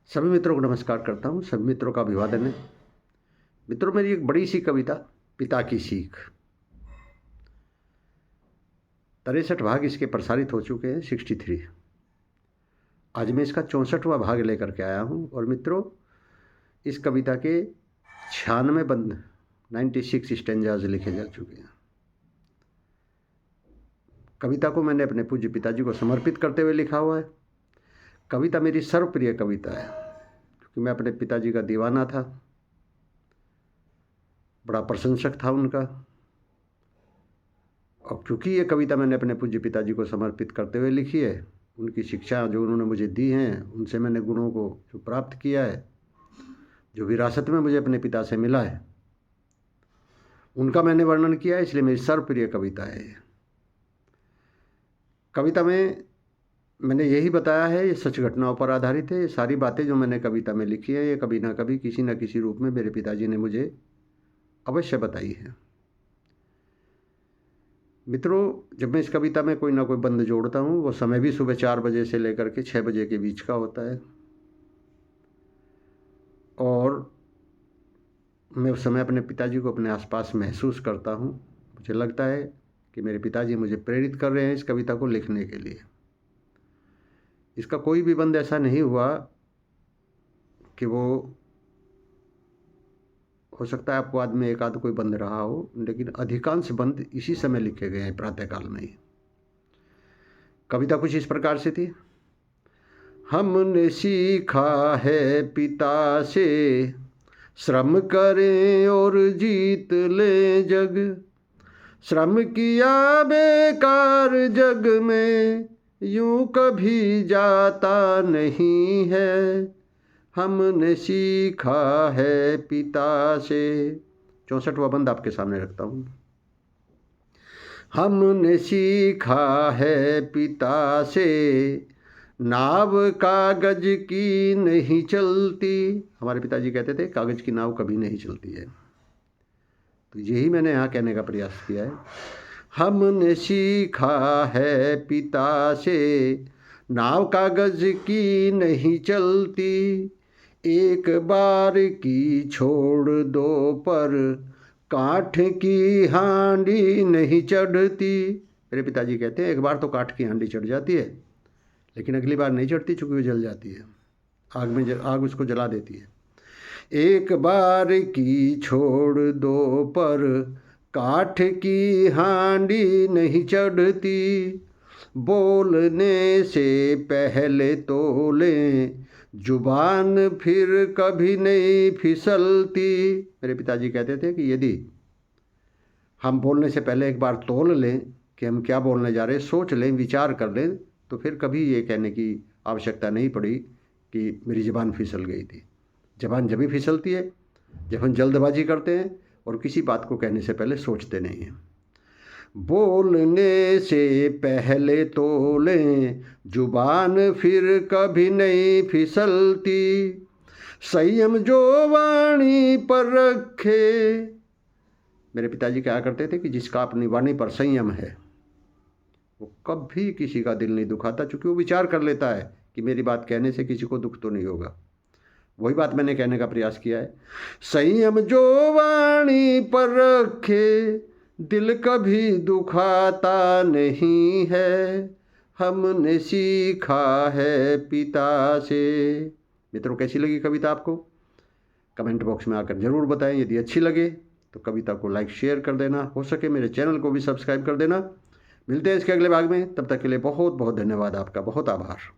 सभी मित्रों को नमस्कार करता हूँ। सभी मित्रों का अभिवादन है। मित्रों, मेरी एक बड़ी सी कविता पिता की सीख, 63 भाग इसके प्रसारित हो चुके हैं, 63। आज मैं इसका 64वां भाग लेकर के आया हूँ। और मित्रों, इस कविता के 96 बंद 96 स्टेंजाज लिखे जा चुके हैं। कविता को मैंने अपने पूज्य पिताजी को समर्पित करते हुए लिखा हुआ है। कविता मेरी सर्वप्रिय कविता है, क्योंकि मैं अपने पिताजी का दीवाना था, बड़ा प्रशंसक था उनका। और क्योंकि ये कविता मैंने अपने पूज्य पिताजी को समर्पित करते हुए लिखी है, उनकी शिक्षा जो उन्होंने मुझे दी हैं, उनसे मैंने गुणों को जो प्राप्त किया है, जो विरासत में मुझे अपने पिता से मिला है, उनका मैंने वर्णन किया है। इसलिए मेरी सर्वप्रिय कविता है ये। कविता में मैंने यही बताया है, ये सच घटनाओं पर आधारित है। ये सारी बातें जो मैंने कविता में लिखी है, ये कभी ना कभी किसी न किसी रूप में मेरे पिताजी ने मुझे अवश्य बताई है। मित्रों, जब मैं इस कविता में कोई ना कोई बंद जोड़ता हूँ, वो समय भी सुबह 4 बजे से लेकर के 6 बजे के बीच का होता है। और मैं उस समय अपने पिताजी को अपने आसपास महसूस करता हूँ। मुझे लगता है कि मेरे पिताजी मुझे प्रेरित कर रहे हैं इस कविता को लिखने के लिए। इसका कोई भी बंद ऐसा नहीं हुआ कि वो, हो सकता है अपवाद में एक आध कोई बंद रहा हो, लेकिन अधिकांश बंद इसी समय लिखे गए हैं, प्रातःकाल में ही। कविता कुछ इस प्रकार से थी। हमने सीखा है पिता से, श्रम करें और जीत ले जग। श्रम किया बेकार जग में, यूं कभी जाता नहीं है। हमने सीखा है पिता से। 64वां बंद आपके सामने रखता हूँ। हमने सीखा है पिता से, नाव कागज की नहीं चलती। हमारे पिताजी कहते थे कागज की नाव कभी नहीं चलती है, तो यही मैंने यहाँ कहने का प्रयास किया है। हमने सीखा है पिता से, नाव कागज की नहीं चलती। एक बार की छोड़ दो पर, काठ की हांडी नहीं चढ़ती। मेरे पिताजी कहते हैं एक बार तो काठ की हांडी चढ़ जाती है, लेकिन अगली बार नहीं चढ़ती, चूँकि वो जल जाती है, आग उसको जला देती है। एक बार की छोड़ दो पर, काठ की हांडी नहीं चढ़ती। बोलने से पहले तोलें जुबान, फिर कभी नहीं फिसलती। मेरे पिताजी कहते थे कि यदि हम बोलने से पहले एक बार तोल लें कि हम क्या बोलने जा रहे हैं, सोच लें, विचार कर लें, तो फिर कभी ये कहने की आवश्यकता नहीं पड़ी कि मेरी ज़बान फिसल गई थी। ज़बान जब भी फिसलती है जब हम जल्दबाजी करते हैं और किसी बात को कहने से पहले सोचते नहीं हैं। बोलने से पहले तोलें जुबान, फिर कभी नहीं फिसलती। संयम जो वाणी पर रखे। मेरे पिताजी कहा करते थे कि जिसका अपनी वाणी पर संयम है, वो कभी किसी का दिल नहीं दुखाता, चूँकि वो विचार कर लेता है कि मेरी बात कहने से किसी को दुख तो नहीं होगा। वही बात मैंने कहने का प्रयास किया है। संयम जो वाणी पर रखे, दिल कभी दुखाता नहीं है। हमने सीखा है पिता से। मित्रों, कैसी लगी कविता आपको? कमेंट बॉक्स में आकर ज़रूर बताएं। यदि अच्छी लगे तो कविता को लाइक शेयर कर देना, हो सके मेरे चैनल को भी सब्सक्राइब कर देना। मिलते हैं इसके अगले भाग में, तब तक के लिए बहुत बहुत धन्यवाद। आपका बहुत आभार।